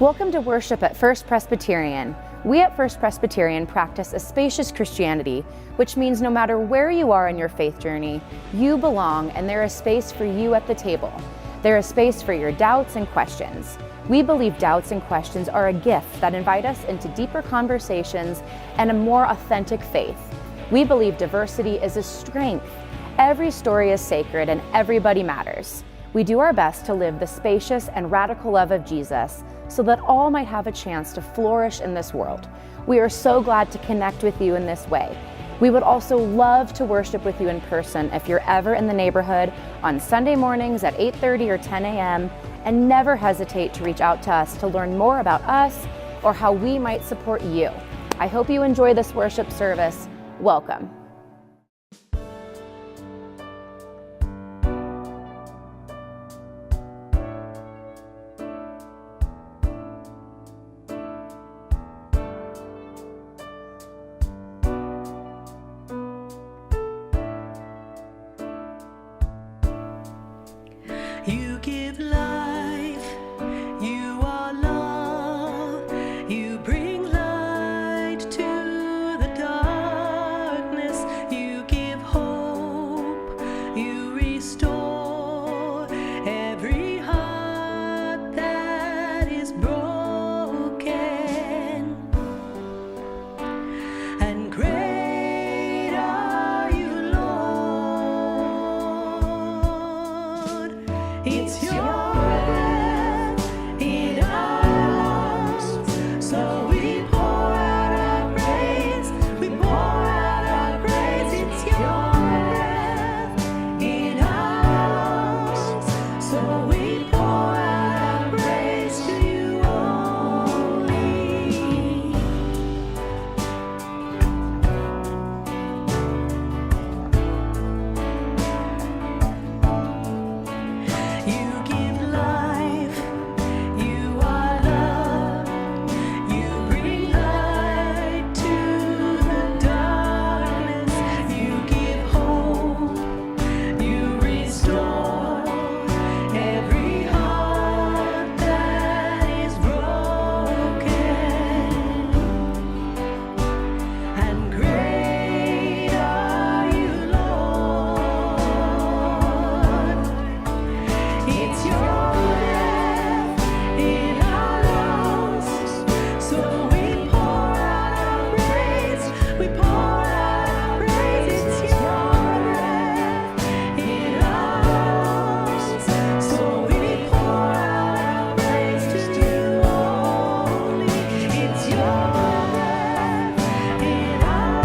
Welcome to worship at First Presbyterian. We at First Presbyterian practice a spacious Christianity, which means no matter where you are in your faith journey, you belong and there is space for you at the table. There is space for your doubts and questions. We believe doubts and questions are a gift that invite us into deeper conversations and a more authentic faith. We believe diversity is a strength. Every story is sacred and everybody matters. We do our best to live the spacious and radical love of Jesus so that all might have a chance to flourish in this world. We are so glad to connect with you in this way. We would also love to worship with you in person if you're ever in the neighborhood on Sunday mornings at 8:30 or 10 a.m. and never hesitate to reach out to us to learn more about us or how we might support you. I hope you enjoy this worship service. Welcome. You give life, you are love, you bring light to the darkness, you give hope, you restore every heart that is broken, and great are you, Lord. It's your breath in our lungs, so we pour out our praise, we pour out our praise. It's your breath in our lungs, so we pour out our praise to you only. You give life, you are love, you bring light to the darkness, you give hope, you restore every heart that is broken, and great are you, Lord. It's your breath in our lungs, so we pour out our praise, we pour out our praise. It's your breath in our lungs, so we pour out our praise to you only. It's your breath in our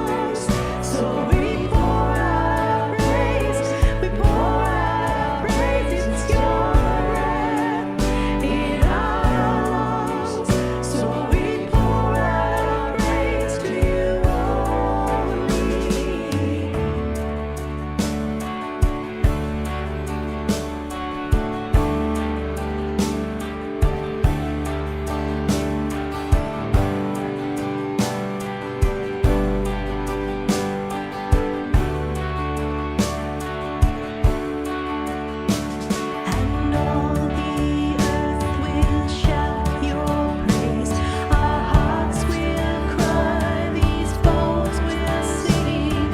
lungs, so we pour out our praise, we pour out our praise. It's your breath in our lungs, so we pour out our praise to you and all the earth will shout your praise. Our hearts will cry, these bones will sing.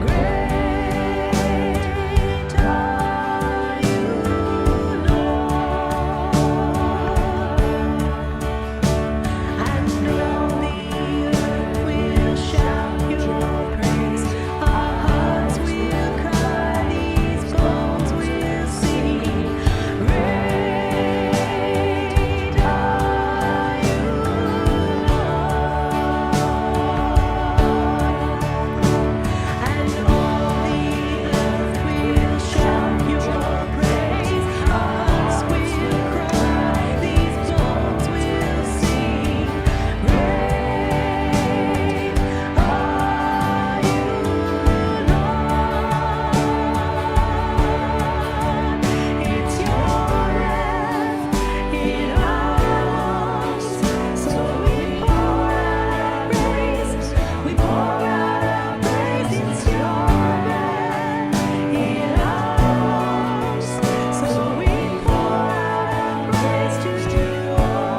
Great are you, Lord. And all the earth will shout your praise. Our hearts will cry, these bones will sing. Great are you, and all the earth will shout your praise. Our hearts will cry, these bones will sing. Great are you, Lord. It's your breath in our lungs, so we pour out our praise, we pour out our praise. It's your breath in our lungs, so we pour out our praise to you only.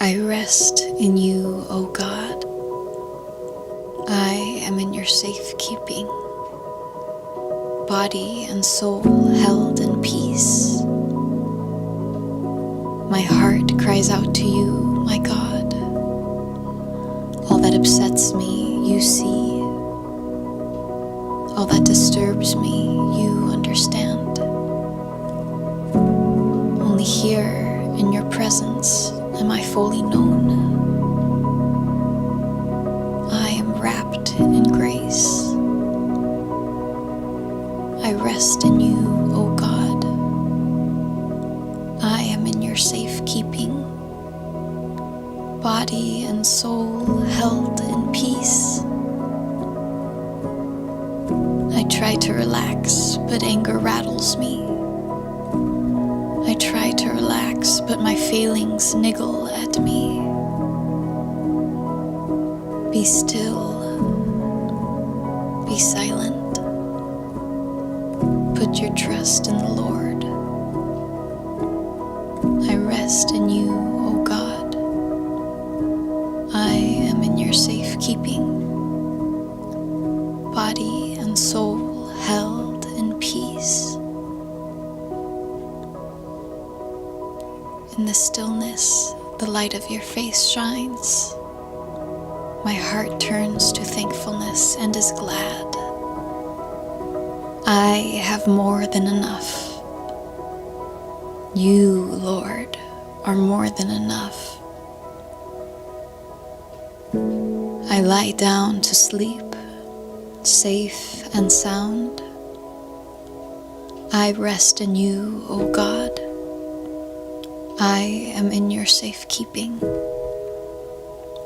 I rest in you, O God. I am in your safekeeping, body and soul held in peace. My heart cries out to you, my God. All that upsets me, you see. All that disturbs me, you understand. Only here in your presence am I fully known. I am wrapped in grace. I rest in you, O God. I am in your safekeeping, body and soul held in peace. I try to relax, but anger rattles me. I try to relax, but my failings niggle at me. Be still. Be silent. Put your trust in the Lord. I rest in you, O God. I am in your safekeeping, body and soul held in peace. In the stillness, the light of your face shines. My heart turns to thankfulness and is glad. I have more than enough. You, Lord, are more than enough. I lie down to sleep, safe and sound. I rest in you, O God. I am in your safekeeping,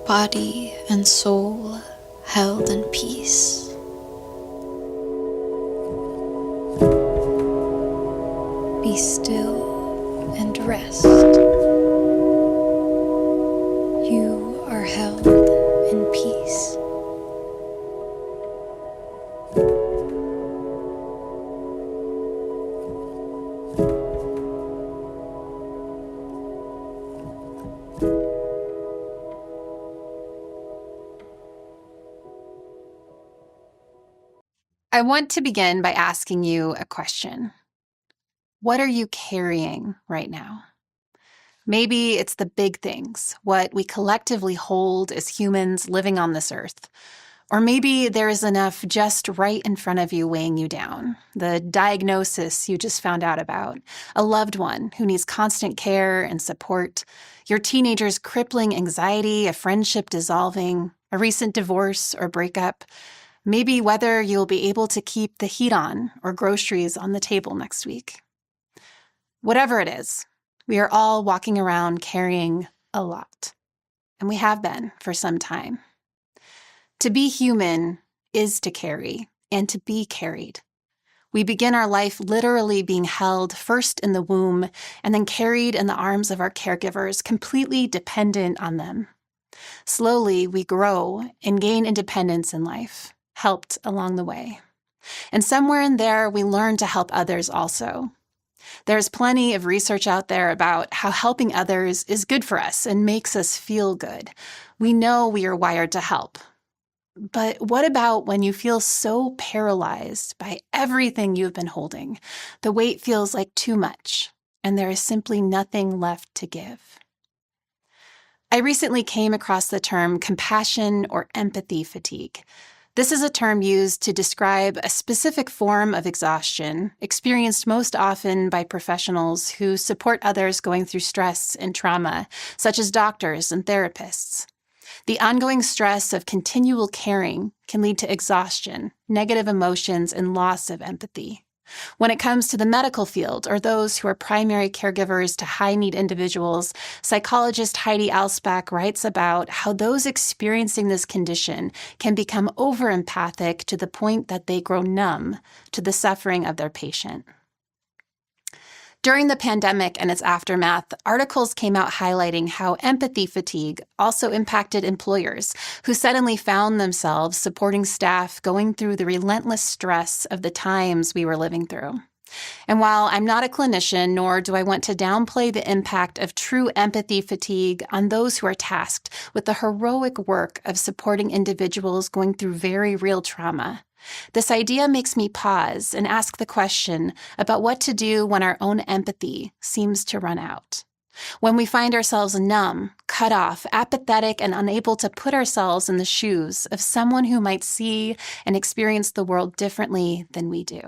body and soul held in peace. Be still and rest. You are held in peace. I want to begin by asking you a question. What are you carrying right now? Maybe it's the big things, what we collectively hold as humans living on this earth. Or maybe there is enough just right in front of you weighing you down. The diagnosis you just found out about, a loved one who needs constant care and support, your teenager's crippling anxiety, a friendship dissolving, a recent divorce or breakup. Maybe whether you'll be able to keep the heat on or groceries on the table next week. Whatever it is, we are all walking around carrying a lot, and we have been for some time. To be human is to carry and to be carried. We begin our life literally being held first in the womb and then carried in the arms of our caregivers, completely dependent on them. Slowly, we grow and gain independence in life, helped along the way. And somewhere in there, we learn to help others also. There's plenty of research out there about how helping others is good for us and makes us feel good. We know we are wired to help. But what about when you feel so paralyzed by everything you've been holding? The weight feels like too much, and there is simply nothing left to give. I recently came across the term compassion or empathy fatigue. This is a term used to describe a specific form of exhaustion experienced most often by professionals who support others going through stress and trauma, such as doctors and therapists. The ongoing stress of continual caring can lead to exhaustion, negative emotions, and loss of empathy. When it comes to the medical field or those who are primary caregivers to high-need individuals, psychologist Heidi Alsbach writes about how those experiencing this condition can become over-empathic to the point that they grow numb to the suffering of their patient. During the pandemic and its aftermath, articles came out highlighting how empathy fatigue also impacted employers who suddenly found themselves supporting staff going through the relentless stress of the times we were living through. And while I'm not a clinician, nor do I want to downplay the impact of true empathy fatigue on those who are tasked with the heroic work of supporting individuals going through very real trauma, this idea makes me pause and ask the question about what to do when our own empathy seems to run out. When we find ourselves numb, cut off, apathetic, and unable to put ourselves in the shoes of someone who might see and experience the world differently than we do.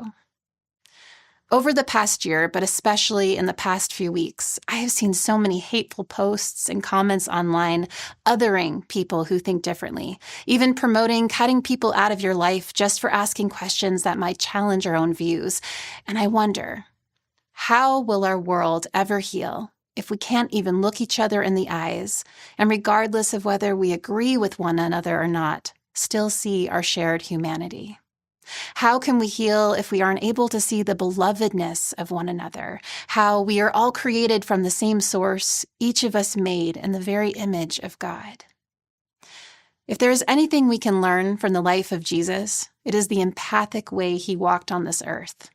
Over the past year, but especially in the past few weeks, I have seen so many hateful posts and comments online othering people who think differently, even promoting cutting people out of your life just for asking questions that might challenge our own views. And I wonder, how will our world ever heal if we can't even look each other in the eyes, and regardless of whether we agree with one another or not, still see our shared humanity? How can we heal if we aren't able to see the belovedness of one another? How we are all created from the same source, each of us made in the very image of God. If there is anything we can learn from the life of Jesus, it is the empathic way he walked on this earth.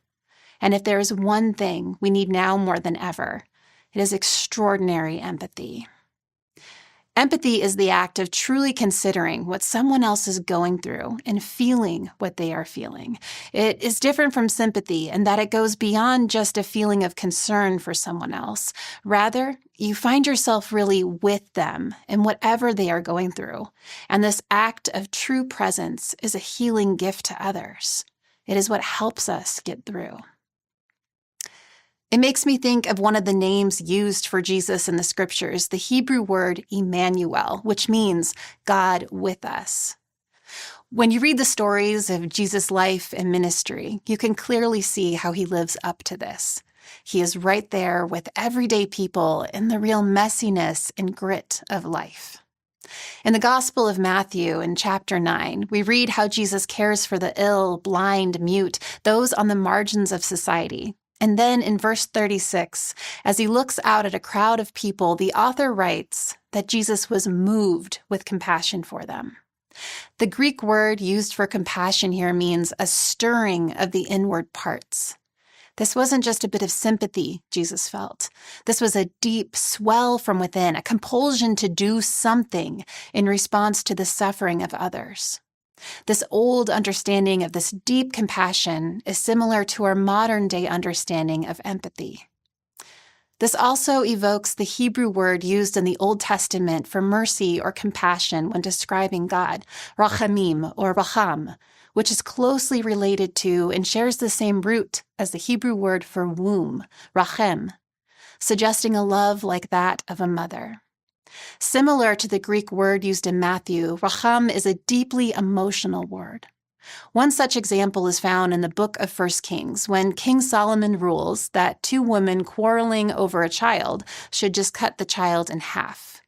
And if there is one thing we need now more than ever, it is extraordinary empathy. Empathy is the act of truly considering what someone else is going through and feeling what they are feeling. It is different from sympathy in that it goes beyond just a feeling of concern for someone else. Rather, you find yourself really with them in whatever they are going through. And this act of true presence is a healing gift to others. It is what helps us get through. It makes me think of one of the names used for Jesus in the scriptures, the Hebrew word Emmanuel, which means God with us. When you read the stories of Jesus' life and ministry, you can clearly see how he lives up to this. He is right there with everyday people in the real messiness and grit of life. In the Gospel of Matthew, in chapter 9, we read how Jesus cares for the ill, blind, mute, those on the margins of society. And then in verse 36, as he looks out at a crowd of people, the author writes that Jesus was moved with compassion for them. The Greek word used for compassion here means a stirring of the inward parts. This wasn't just a bit of sympathy Jesus felt. This was a deep swell from within, a compulsion to do something in response to the suffering of others. This old understanding of this deep compassion is similar to our modern-day understanding of empathy. This also evokes the Hebrew word used in the Old Testament for mercy or compassion when describing God, rachamim or racham, which is closely related to and shares the same root as the Hebrew word for womb, rachem, suggesting a love like that of a mother. Similar to the Greek word used in Matthew, racham is a deeply emotional word. One such example is found in the book of 1 Kings, when King Solomon rules that two women quarreling over a child should just cut the child in half.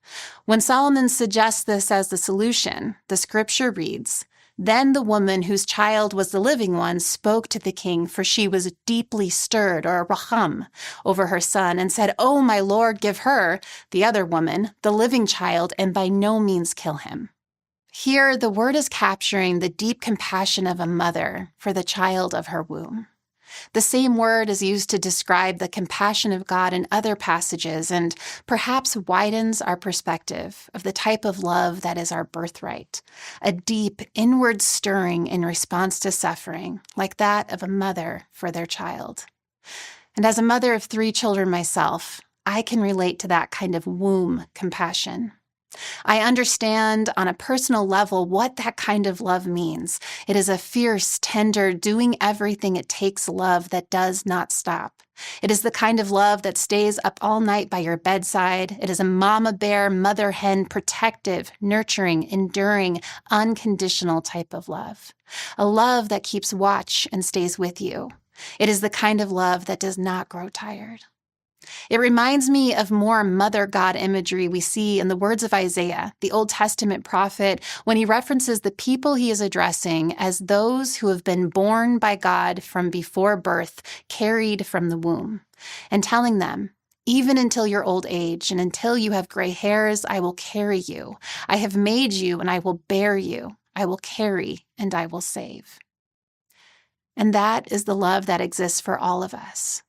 When Solomon suggests this as the solution, the scripture reads, "Then the woman whose child was the living one spoke to the king, for she was deeply stirred," or racham, over her son, and said, "Oh, my lord, give her," the other woman, "the living child, and by no means kill him." Here, the word is capturing the deep compassion of a mother for the child of her womb. The same word is used to describe the compassion of God in other passages and perhaps widens our perspective of the type of love that is our birthright, a deep inward stirring in response to suffering, like that of a mother for their child. And as a mother of 3 children myself, I can relate to that kind of womb compassion. I understand on a personal level what that kind of love means. It is a fierce, tender, doing everything it takes love that does not stop. It is the kind of love that stays up all night by your bedside. It is a mama bear, mother hen, protective, nurturing, enduring, unconditional type of love. A love that keeps watch and stays with you. It is the kind of love that does not grow tired. It reminds me of more mother God imagery we see in the words of Isaiah, the Old Testament prophet, when he references the people he is addressing as those who have been born by God from before birth, carried from the womb, and telling them, "Even until your old age and until you have gray hairs, I will carry you. I have made you and I will bear you. I will carry and I will save." And that is the love that exists for all of us.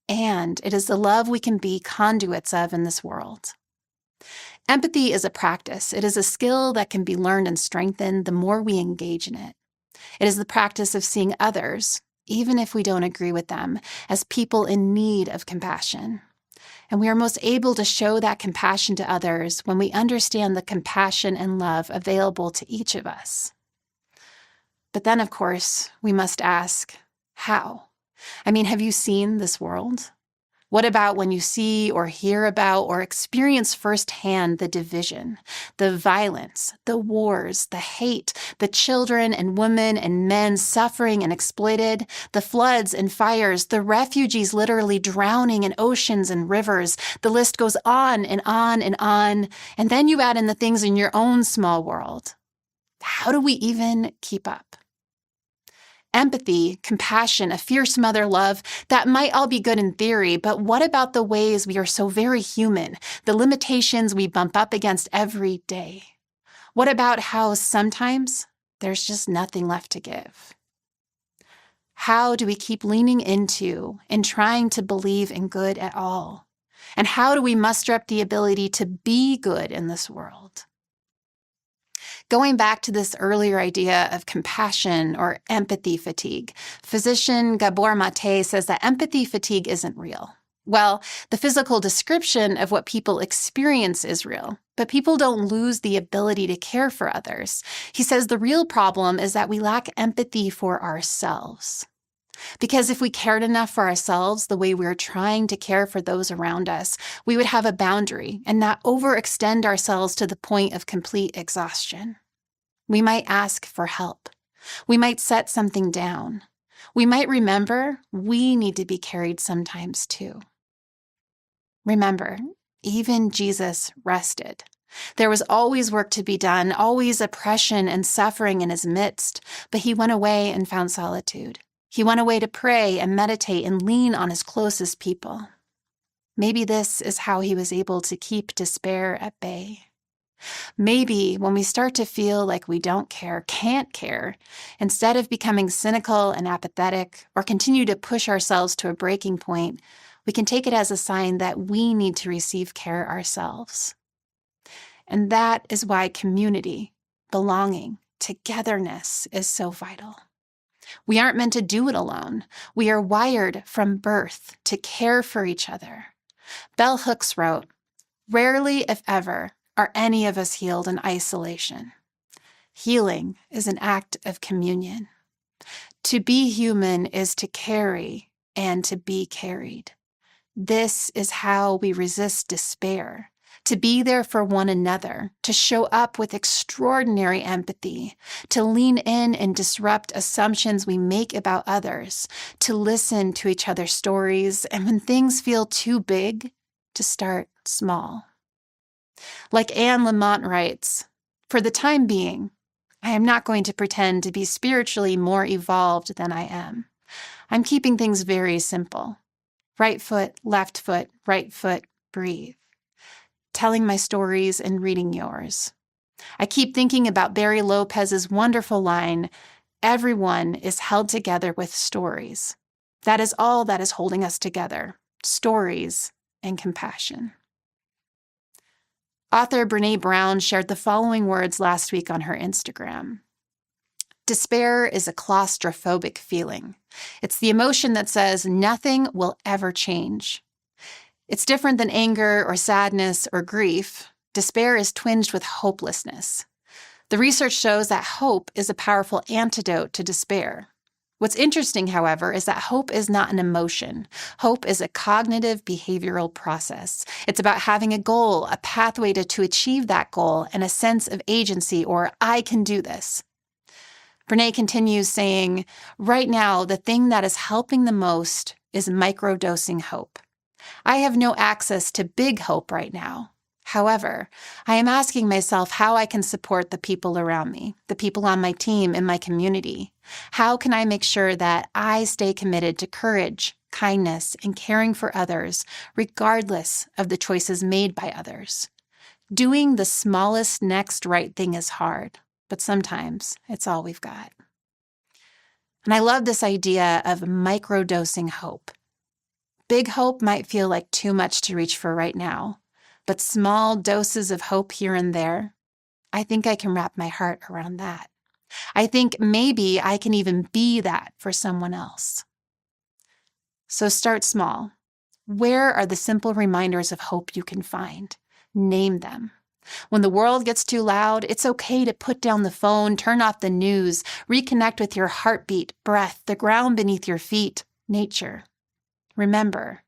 and it is the love we can be conduits of in this world. Empathy is a practice. It is a skill that can be learned and strengthened the more we engage in it. It is the practice of seeing others, even if we don't agree with them, as people in need of compassion. And we are most able to show that compassion to others when we understand the compassion and love available to each of us. But then, of course, we must ask, how? I mean, have you seen this world? What about when you see or hear about or experience firsthand the division, the violence, the wars, the hate, the children and women and men suffering and exploited, the floods and fires, the refugees literally drowning in oceans and rivers? The list goes on and on and on. And then you add in the things in your own small world. How do we even keep up? Empathy, compassion, a fierce mother love, that might all be good in theory, but what about the ways we are so very human, the limitations we bump up against every day? What about how sometimes there's just nothing left to give? How do we keep leaning into and trying to believe in good at all? And how do we muster up the ability to be good in this world? Going back to this earlier idea of compassion or empathy fatigue, physician Gabor Mate says that empathy fatigue isn't real. Well, the physical description of what people experience is real, but people don't lose the ability to care for others. He says the real problem is that we lack empathy for ourselves. Because if we cared enough for ourselves the way we're trying to care for those around us, we would have a boundary and not overextend ourselves to the point of complete exhaustion. We might ask for help. We might set something down. We might remember we need to be carried sometimes too. Remember, even Jesus rested. There was always work to be done, always oppression and suffering in his midst, but he went away and found solitude. He went away to pray and meditate and lean on his closest people. Maybe this is how he was able to keep despair at bay. Maybe when we start to feel like we don't care, can't care, instead of becoming cynical and apathetic or continue to push ourselves to a breaking point, we can take it as a sign that we need to receive care ourselves. And that is why community, belonging, togetherness is so vital. We aren't meant to do it alone. We are wired from birth to care for each other. Bell Hooks wrote, "Rarely, if ever, are any of us healed in isolation. Healing is an act of communion. To be human is to carry and to be carried. This is how we resist despair, to be there for one another, to show up with extraordinary empathy, to lean in and disrupt assumptions we make about others, to listen to each other's stories, and when things feel too big, to start small." Like Anne Lamott writes, "For the time being, I am not going to pretend to be spiritually more evolved than I am. I'm keeping things very simple. Right foot, right foot, breathe. Telling my stories and reading yours. I keep thinking about Barry Lopez's wonderful line, 'Everyone is held together with stories.' That is all that is holding us together, stories and compassion." Author Brené Brown shared the following words last week on her Instagram. "Despair is a claustrophobic feeling. It's the emotion that says nothing will ever change. It's different than anger or sadness or grief. Despair is tinged with hopelessness. The research shows that hope is a powerful antidote to despair. What's interesting, however, is that hope is not an emotion. Hope is a cognitive behavioral process. It's about having a goal, a pathway to achieve that goal, and a sense of agency, or I can do this." Brené continues saying, "Right now, the thing that is helping the most is microdosing hope. I have no access to big hope right now. However, I am asking myself how I can support the people around me, the people on my team, in my community. How can I make sure that I stay committed to courage, kindness, and caring for others, regardless of the choices made by others? Doing the smallest next right thing is hard, but sometimes it's all we've got." And I love this idea of microdosing hope. Big hope might feel like too much to reach for right now, but small doses of hope here and there, I think I can wrap my heart around that. I think maybe I can even be that for someone else. So start small. Where are the simple reminders of hope you can find? Name them. When the world gets too loud, it's okay to put down the phone, turn off the news, reconnect with your heartbeat, breath, the ground beneath your feet, nature. Remember,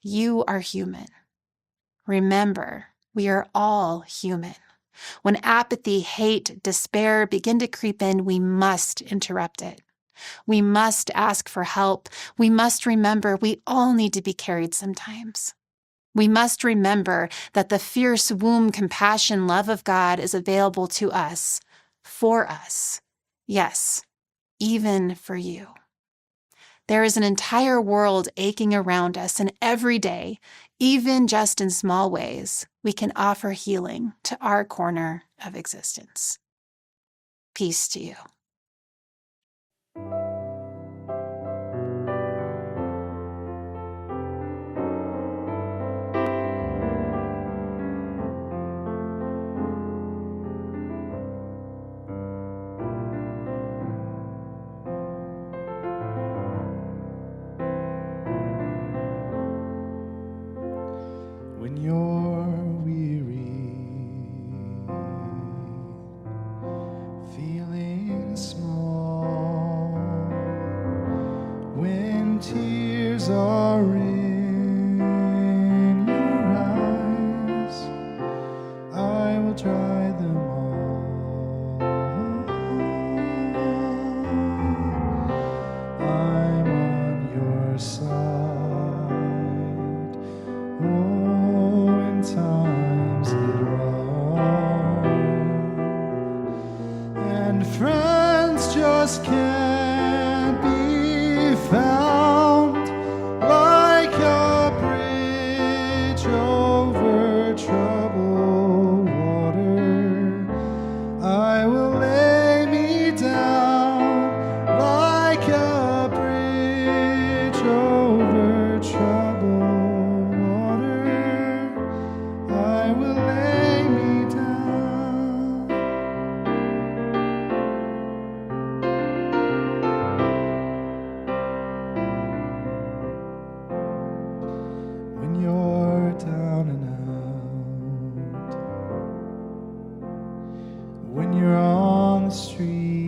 you are human. Remember, we are all human. When apathy, hate, despair begin to creep in, we must interrupt it. We must ask for help. We must remember we all need to be carried sometimes. We must remember that the fierce womb, compassion, love of God is available to us, for us. Yes, even for you. There is an entire world aching around us, and every day, even just in small ways, we can offer healing to our corner of existence. Peace to you. When you're weary, feeling small, when tears are in your eyes, I will dry them all. I'm on your side. Oh, when times get rough and friends just can't be found, like a bridge over troubled water, I will lay me down, like a bridge over troubled water, I will lay me down. When you're down and out, when you're on the street,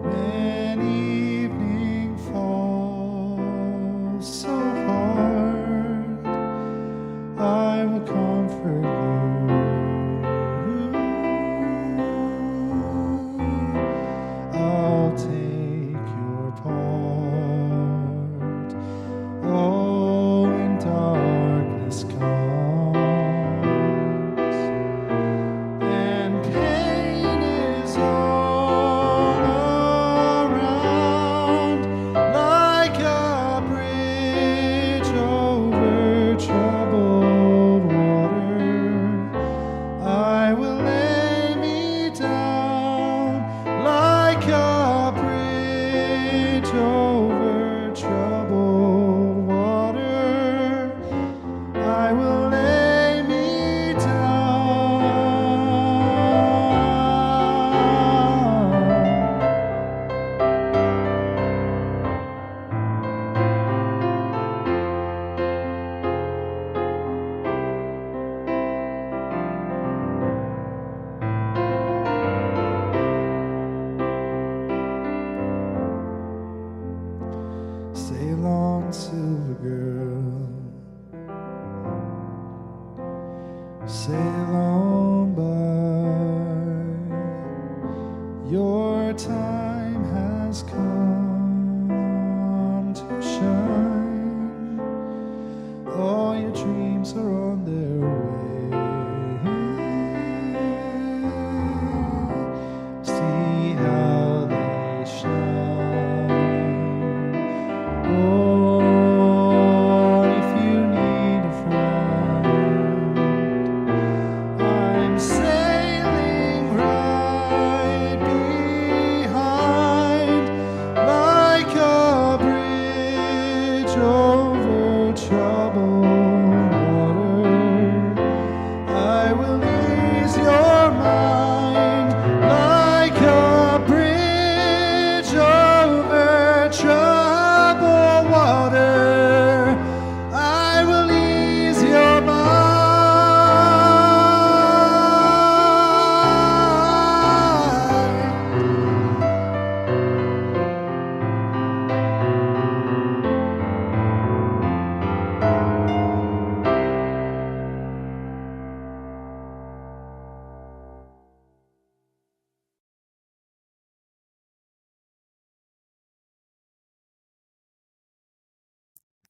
when evening falls so hard, I will comfort you. I'll take your part. Oh, when darkness comes and pain is all around, like a bridge over troubled water, I will lay me down, like a bridge over troubled water, I will lay me down. Sail on, silver girl, sail on by. Your time has come to shine. All your dreams are on their way. See how they shine. Oh, if you need a friend, I'm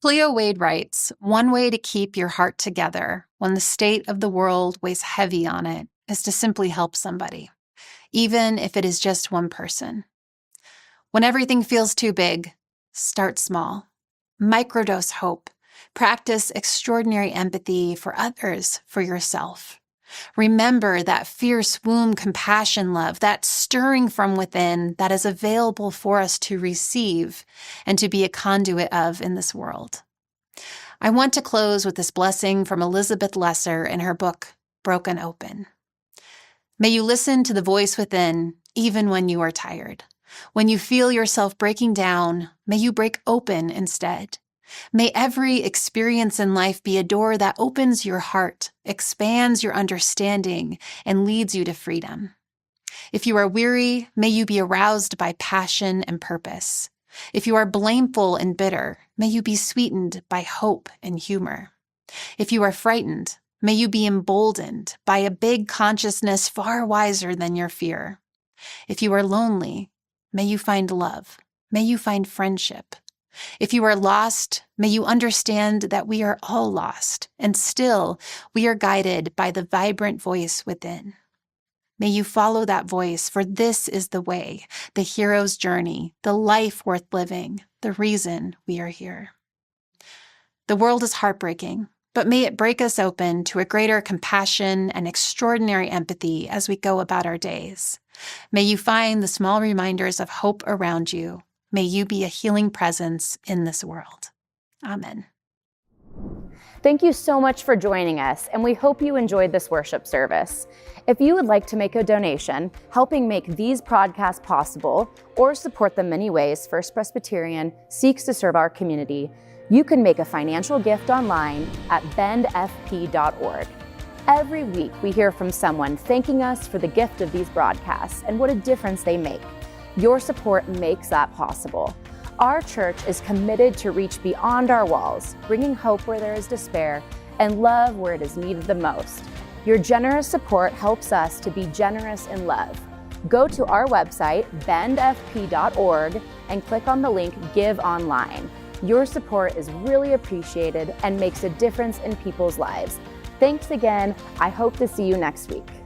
Cleo Wade writes, one way to keep your heart together when the state of the world weighs heavy on it is to simply help somebody, even if it is just one person. When everything feels too big, start small. Microdose hope. Practice extraordinary empathy for others, for yourself. Remember that fierce womb compassion love, that stirring from within that is available for us to receive and to be a conduit of in this world. I want to close with this blessing from Elizabeth Lesser in her book, Broken Open. May you listen to the voice within even when you are tired. When you feel yourself breaking down, may you break open instead. May every experience in life be a door that opens your heart, expands your understanding, and leads you to freedom. If you are weary, may you be aroused by passion and purpose. If you are blameful and bitter, may you be sweetened by hope and humor. If you are frightened, may you be emboldened by a big consciousness far wiser than your fear. If you are lonely, may you find love. May you find friendship. If you are lost, may you understand that we are all lost, and still we are guided by the vibrant voice within. May you follow that voice, for this is the way, the hero's journey, the life worth living, the reason we are here. The world is heartbreaking, but may it break us open to a greater compassion and extraordinary empathy as we go about our days. May you find the small reminders of hope around you. May you be a healing presence in this world. Amen. Thank you so much for joining us, and we hope you enjoyed this worship service. If you would like to make a donation, helping make these podcasts possible, or support the many ways First Presbyterian seeks to serve our community, you can make a financial gift online at bendfp.org. Every week, we hear from someone thanking us for the gift of these broadcasts and what a difference they make. Your support makes that possible. Our church is committed to reach beyond our walls, bringing hope where there is despair and love where it is needed the most. Your generous support helps us to be generous in love. Go to our website, bendfp.org, and click on the link Give Online. Your support is really appreciated and makes a difference in people's lives. Thanks again. I hope to see you next week.